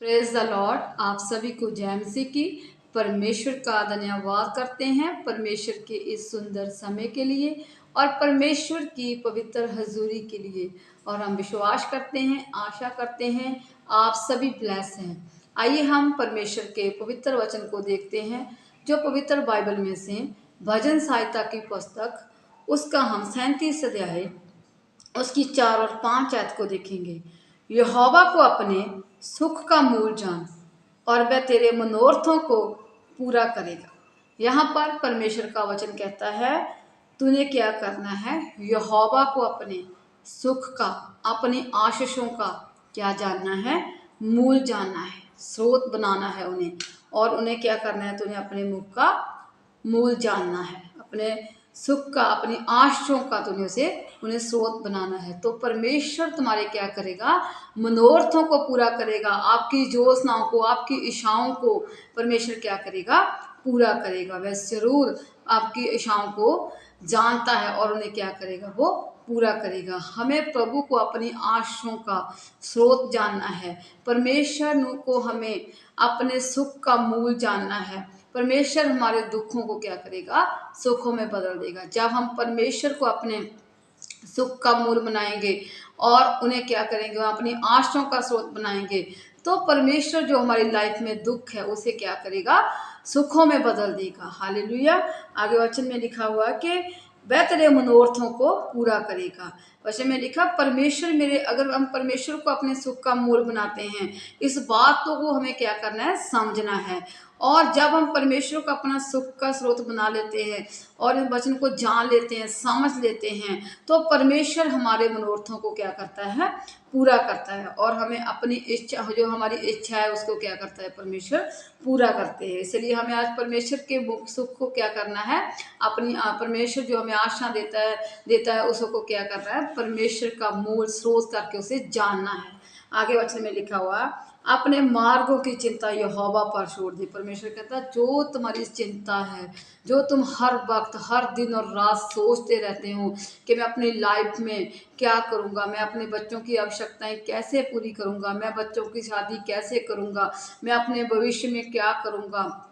Praise the Lord. आप सभी को जय मसीह की। परमेश्वर का धन्यवाद करते हैं परमेश्वर के इस सुंदर समय के लिए और परमेश्वर की पवित्र हजूरी के लिए। और हम विश्वास करते हैं, आशा करते हैं आप सभी ब्लेस हैं। आइए हम परमेश्वर के पवित्र वचन को देखते हैं जो पवित्र बाइबल में से भजन सहायता की पुस्तक उसका हम 37 अध्याय उसकी 4 और 5 आयत को देखेंगे। यहोवा को अपने सुख का मूल जान और वह तेरे मनोरथों को पूरा करेगा। यहाँ पर परमेश्वर का वचन कहता है तूने क्या करना है, यहोवा को अपने सुख का, अपनी आशीषों का क्या जानना है, मूल जानना है, स्रोत बनाना है उन्हें। और उन्हें क्या करना है, तूने अपने मुख का मूल जानना है, अपने सुख का, अपनी आशाओं का तूने उन्हें स्रोत बनाना है। तो परमेश्वर तुम्हारे क्या करेगा, मनोरथों को पूरा करेगा। आपकी योजनाओं को, आपकी इच्छाओं को परमेश्वर क्या करेगा, पूरा करेगा। वह जरूर आपकी इच्छाओं को जानता है और उन्हें क्या करेगा, वो पूरा करेगा। हमें प्रभु को अपनी आशाओं का स्रोत जानना है। परमेश्वर को हमें अपने सुख का मूल जानना है। परमेश्वर हमारे दुखों को क्या करेगा, सुखों में बदल देगा। जब हम परमेश्वर को अपने सुख का मूल बनाएंगे और उन्हें क्या करेंगे, अपनी आशाओं का स्रोत बनाएंगे, तो परमेश्वर जो हमारी लाइफ में दुख है उसे क्या करेगा, सुखों में बदल देगा। हालेलुया। आगे वचन में लिखा हुआ कि वह तेरे मनोरथों को पूरा करेगा। वचन में लिखा परमेश्वर मेरे, अगर हम परमेश्वर को अपने सुख का मूल बनाते हैं, इस बात को हमें क्या करना है, समझना है। और जब हम परमेश्वर को अपना सुख का स्रोत बना लेते हैं और इन वचन को जान लेते हैं, समझ लेते हैं, तो परमेश्वर हमारे मनोरथों को क्या करता है, पूरा करता है। और हमें अपनी इच्छा, जो हमारी इच्छा है उसको क्या करता है, परमेश्वर पूरा करते हैं। इसलिए हमें आज परमेश्वर के सुख को क्या करना है, अपनी परमेश्वर जो हमें आशा देता है उसको क्या करना है, परमेश्वर का मूल स्रोत करके उसे जानना है। आगे वचन में लिखा हुआ अपने मार्गों की चिंता यहोवा पर छोड़ दी। परमेश्वर कहता है जो तुम्हारी चिंता है, जो तुम हर वक्त, हर दिन और रात सोचते रहते हो कि मैं अपनी लाइफ में क्या करूँगा, मैं अपने बच्चों की आवश्यकताएं कैसे पूरी करूँगा, मैं बच्चों की शादी कैसे करूँगा, मैं अपने भविष्य में क्या करूँगा,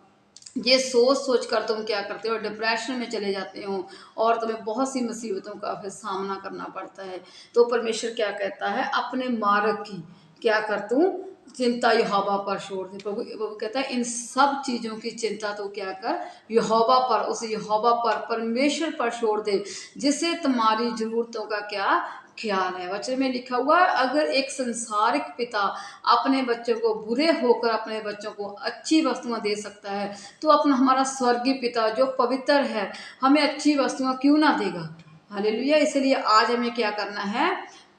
ये सोच सोच कर तुम क्या करते हो, डिप्रेशन में चले जाते हो और तुम्हें बहुत सी मुसीबतों का फिर सामना करना पड़ता है। तो परमेश्वर क्या कहता है, अपने मार्ग की क्या कर तू चिंता यहोवा पर छोड़ दे। प्रभु कहता है इन सब चीज़ों की चिंता तो क्या कर, यहोवा पर, उस यहोवा पर, परमेश्वर पर छोड़ दे, जिससे तुम्हारी जरूरतों का क्या ख्याल है। वचन में लिखा हुआ है अगर एक संसारिक पिता अपने बच्चों को, बुरे होकर अपने बच्चों को अच्छी वस्तुएं दे सकता है, तो अपना हमारा स्वर्गीय पिता जो पवित्र है हमें अच्छी वस्तुएं क्यों ना देगा। हालेलुया। इसलिए आज हमें क्या करना है,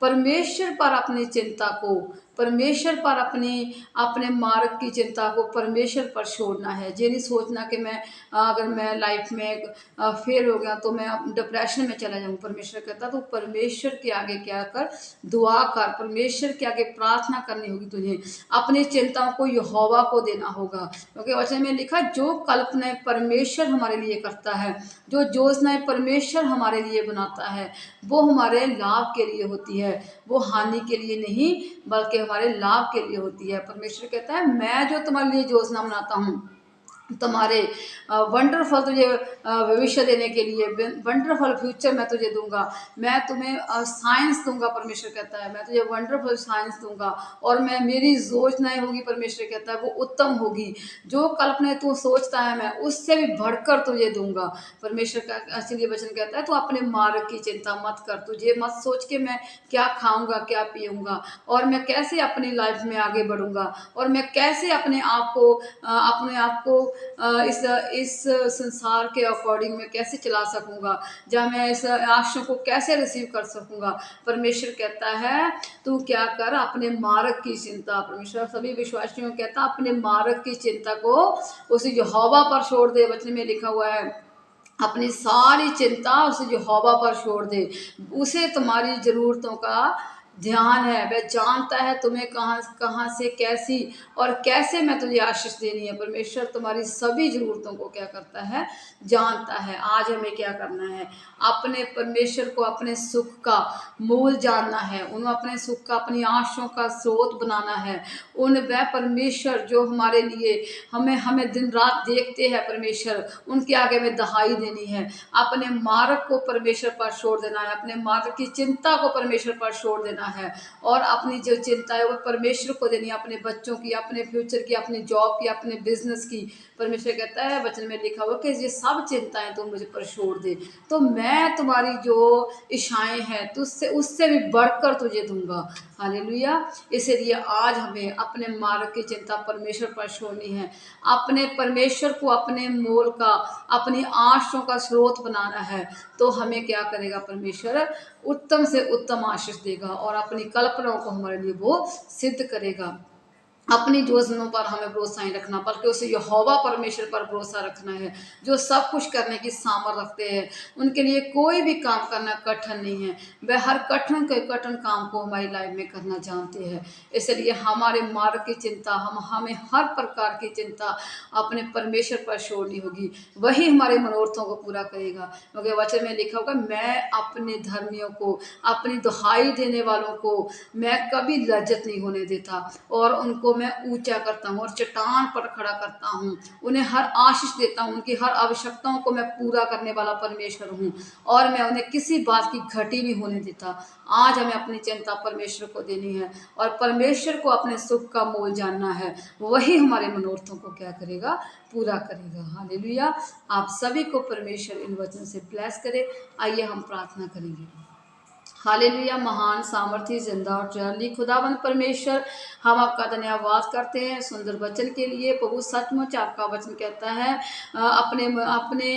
परमेश्वर पर अपनी चिंता को, परमेश्वर पर अपने मार्ग की चिंता को परमेश्वर पर छोड़ना है। ये नहीं सोचना कि मैं, अगर मैं लाइफ में फेल हो गया तो मैं डिप्रेशन में चला जाऊँ। परमेश्वर कहता तो परमेश्वर के आगे क्या कर, दुआ कर, परमेश्वर के आगे प्रार्थना करनी होगी तुझे, अपनी चिंताओं को यहोवा को देना होगा। क्योंकि वचन में लिखा जो कल्पनाएं परमेश्वर हमारे लिए करता है, जो योजनाएं परमेश्वर हमारे लिए बनाता है, वो हमारे लाभ के लिए होती है, वो हानि के लिए नहीं बल्कि हमारे लाभ के लिए होती है। परमेश्वर कहता है मैं जो तुम्हारे लिए योजना बनाता हूँ, तुम्हारे वंडरफुल तुझे भविष्य देने के लिए, वंडरफुल फ्यूचर मैं तुझे दूंगा, मैं तुम्हें साइंस दूंगा। परमेश्वर कहता है मैं तुझे वंडरफुल साइंस दूंगा और मैं, मेरी योजनाएं होगी, परमेश्वर कहता है वो उत्तम होगी। जो कल्पना तू सोचता है मैं उससे भी बढ़कर तुझे दूंगा। परमेश्वर का इसलिए वचन कहता है तू अपने मार्ग की चिंता मत कर, तुझे मत सोच के मैं क्या खाऊंगा, क्या पीऊंगा, और मैं कैसे अपनी लाइफ में आगे बढ़ूंगा, और मैं कैसे अपने आप को इस संसार के अकॉर्डिंग मैं कैसे चला सकूंगा, जहाँ मैं इस आशा को कैसे रिसीव कर सकूंगा। परमेश्वर कहता है तू क्या कर, अपने मार्ग की चिंता, परमेश्वर सभी विश्वासियों को कहता अपने मार्ग की चिंता को उस यहोवा पर छोड़ दे। वचन में लिखा हुआ है अपनी सारी चिंता उस यहोवा पर छोड़ दे, उसे तुम्हारी जरूरतों का ध्यान है। वह जानता है तुम्हें कहाँ कहाँ से कैसी और कैसे मैं तुझे आशीष देनी है। परमेश्वर तुम्हारी सभी ज़रूरतों को क्या करता है, जानता है। आज हमें क्या करना है, अपने परमेश्वर को अपने सुख का मूल जानना है, उन्हें अपने सुख का अपनी आशाओं का स्रोत बनाना है। उन वह परमेश्वर जो हमारे लिए हमें हमें दिन रात देखते हैं, परमेश्वर उनके आगे में दहाई देनी है। अपने मार्ग को परमेश्वर पर छोड़ देना है, अपने मार्ग की चिंता को परमेश्वर पर छोड़ देना है और अपनी जो चिंता है वो परमेश्वर को देनी है, अपने बच्चों की, अपने फ्यूचर की, अपनी जॉब की, अपने बिजनेस की। परमेश्वर कहता है, वचन में लिखा हुआ कि ये सब चिंताएं तुम मुझे पर छोड़ दे तो मैं तुम्हारी जो इच्छाएं हैं तुझसे उससे भी बढ़कर तुझे दूंगा। हालेलुया। इसलिए आज हमें अपने मार्ग की चिंता परमेश्वर पर छोड़नी है, अपने परमेश्वर को अपने मोल का, अपनी आशाओं का स्रोत बनाना है। तो हमें क्या करेगा परमेश्वर, उत्तम से उत्तम आशीष देगा और अपनी कल्पनाओं को हमारे लिए वो सिद्ध करेगा। अपनी योजनाओं पर हमें भरोसा नहीं रखना, बल्कि उसे यहोवा परमेश्वर पर भरोसा रखना है, जो सब कुछ करने की सामर्थ रखते हैं। उनके लिए कोई भी काम करना कठिन नहीं है, वह हर कठिन काम को हमारी लाइफ में करना जानते हैं। इसलिए हमारे मार्ग की चिंता, हमें हर प्रकार की चिंता अपने परमेश्वर पर छोड़नी होगी, वही हमारे मनोरथों को पूरा करेगा। क्योंकि वचन में लिखा होगा, मैं अपने धर्मियों को, अपनी दुहाई देने वालों को मैं कभी लज्जित नहीं होने देता और उनको मैं ऊंचा करता हूँ और चट्टान पर खड़ा करता हूँ। उन्हें हर आशीष देता हूँ, उनकी हर आवश्यकताओं को मैं पूरा करने वाला परमेश्वर हूँ और मैं उन्हें किसी बात की घटी नहीं होने देता। आज हमें अपनी चिंता परमेश्वर को देनी है और परमेश्वर को अपने सुख का मोल जानना है, वही हमारे मनोरथों को क्या करेगा, पूरा करेगा। हालेलुया। आप सभी को परमेश्वर इन वचन से ब्लेस करे। आइए हम प्रार्थना करेंगे। हालेलुया। महान सामर्थी जिंदा और जलाली खुदाबंद परमेश्वर, हम आपका धन्यवाद करते हैं सुंदर वचन के लिए। प्रभु सचमुच आपका वचन कहता है, अपने अपने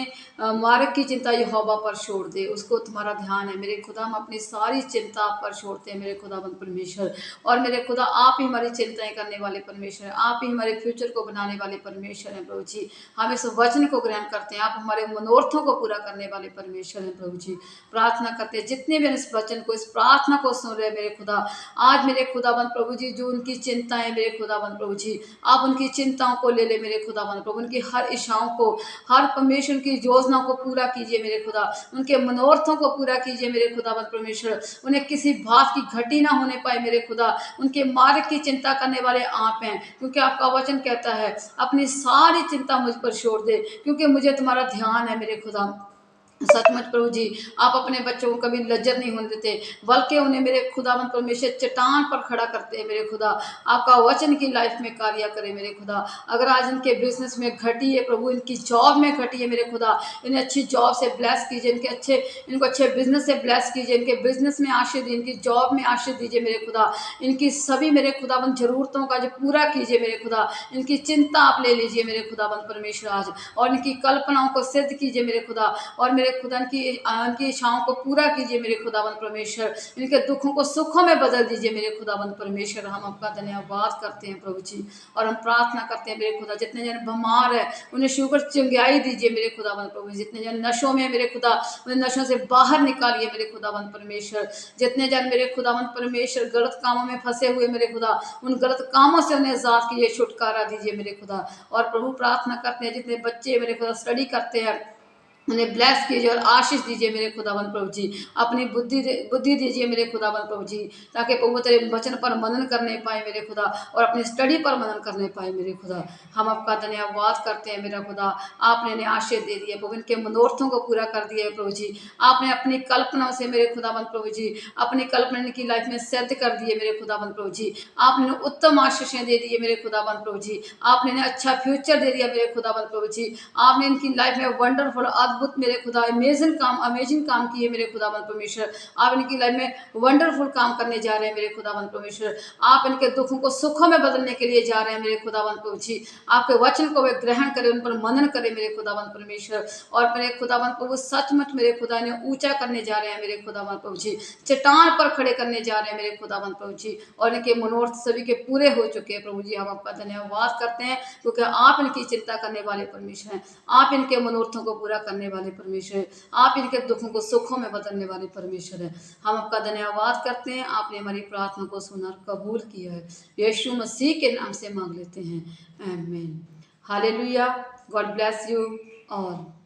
मार्ग की चिंता यहोवा पर छोड़ दे, उसको तुम्हारा ध्यान है। मेरे खुदा, हम अपनी सारी चिंता आप पर छोड़ते हैं मेरे खुदाबंद परमेश्वर। और मेरे खुदा, आप ही हमारी चिंताएं करने वाले परमेश्वर हैं, आप ही हमारे फ्यूचर को बनाने वाले परमेश्वर हैं प्रभु जी। हम इस वचन को ग्रहण करते हैं, आप हमारे मनोरथों को पूरा करने वाले परमेश्वर हैं प्रभु जी। प्रार्थना करते हैं जितने भी इस वचन को, इस प्रार्थना को सुन रहे मेरे खुदा, आज मेरे खुदाबंद प्रभु जी, जो उनकी चिंताएं मेरे खुदाबंद प्रभु जी, आप उनकी चिंताओं को ले ले मेरे खुदाबंद प्रभु, उनकी हर इच्छाओं को, हर परमेश्वर की योजनाओं को पूरा कीजिए मेरे खुदा, उनके मनोरथों को पूरा कीजिए मेरे खुदाबंद परमेश्वर। उन्हें किसी बात की घटी ना होने पाए मेरे खुदा, उनके मार्ग की चिंता करने वाले आप हैं, क्योंकि आपका वचन कहता है, अपनी सारी चिंता मुझ पर छोड़ दे क्योंकि मुझे तुम्हारा ध्यान है मेरे खुदा। सचमुच प्रभु जी, आप अपने बच्चों को कभी लज्जत नहीं होने देते, बल्कि उन्हें मेरे खुदावंद परमेश्वर चट्टान पर खड़ा करते हैं मेरे खुदा। आपका वचन की लाइफ में कार्य करे मेरे खुदा। अगर आज इनके बिजनेस में घटी है प्रभु, इनकी जॉब में घटी है मेरे खुदा, इन्हें अच्छी जॉब से ब्लेस कीजिए, इनको अच्छे बिजनेस से ब्लेस कीजिए, इनके बिजनेस में आशीष दीजिए, इनकी जॉब में आशीष दीजिए मेरे खुदा। इनकी सभी मेरे खुदाबंद जरूरतों का जो पूरा कीजिए मेरे खुदा, इनकी चिंता आप ले लीजिए मेरे खुदाबंद परमेश्वर आज, और इनकी कल्पनाओं को सिद्ध कीजिए मेरे खुदा। और मेरे खुदा उनकी इच्छाओं को पूरा कीजिए मेरे खुदाबंद परमेश्वर, इनके दुखों को सुखों में बदल दीजिए मेरे खुदाबंद परमेश्वर। हम आपका धन्यवाद करते हैं प्रभु जी, और हम प्रार्थना करते हैं मेरे खुदा, जितने जन बीमार है उन्हें शुगर चंगाई दीजिए मेरे खुदाबंद प्रभु। जितने जन नशों में मेरे खुदा, उन्हें नशों से बाहर निकालिए मेरे खुदाबंद परमेश्वर। जितने जन मेरे खुदाबंद परमेश्वर गलत कामों में फंसे हुए मेरे खुदा, उन गलत कामों से उन्हें आजाद कीजिए, छुटकारा दीजिए मेरे खुदा। और प्रभु प्रार्थना करते हैं, जितने बच्चे मेरे खुदा स्टडी करते हैं उन्हें ब्लेस कीजिए और आशीष दीजिए मेरे खुदावन प्रभु जी। अपनी बुद्धि दीजिए मेरे खुदावन प्रभु जी, ताकि प्रभु तेरे वचन पर मनन करने पाए मेरे खुदा, और अपनी स्टडी पर मनन करने पाए मेरे खुदा। हम आपका धन्यवाद करते हैं मेरा खुदा। आपने इन्हें आशीष दे दिए प्रभु, इनके मनोरथों को पूरा कर दिया है प्रभु जी। आपने अपनी कल्पनाओं से मेरे खुदावन प्रभु जी, अपनी कल्पना इनकी लाइफ में सिद्ध कर दिए मेरे खुदावन प्रभु जी। आपने उत्तम आशीषें दे दिए मेरे खुदावन प्रभु जी। आपने इन्हें अच्छा फ्यूचर दे दिया मेरे खुदावन प्रभु जी। आपने इनकी लाइफ में वंडरफुल अद्भुत मेरे खुदा अमेजिंग काम किए मेरे खुदावंद परमेश्वर। आप इनकी लाइफ में वंडरफुल काम करने जा रहे हैं मेरे खुदावंद परमेश्वर। आप इनके दुखों को सुखों में बदलने के लिए जा रहे हैं मेरे खुदावंद प्रभु जी। आपके वचन को वे ग्रहण करें, उन पर मनन करें मेरे खुदावंद परमेश्वर। और मेरे खुदावंद प्रभु सचमुच मेरे खुदा ने ऊंचा करने जा रहे हैं मेरे खुदावंद प्रभु जी, चट्टान पर खड़े करने जा रहे हैं मेरे खुदावंद प्रभु जी। और इनके मनोरथ सभी के पूरे हो चुके हैं प्रभु जी। हम आपका धन्यवाद करते हैं, क्योंकि आप इनकी चिंता करने वाले परमेश्वर हैं। आप इनके मनोरथों को पूरा करने करने वाले परमेश्वर हैं। आप इनके दुखों को सुखों में बदलने वाले परमेश्वर हैं। हम आपका धन्यवाद करते हैं, आपने हमारी प्रार्थना को सुना और कबूल किया है। यीशु मसीह के नाम से मांग लेते हैं, आमीन। Hallelujah. God bless you all.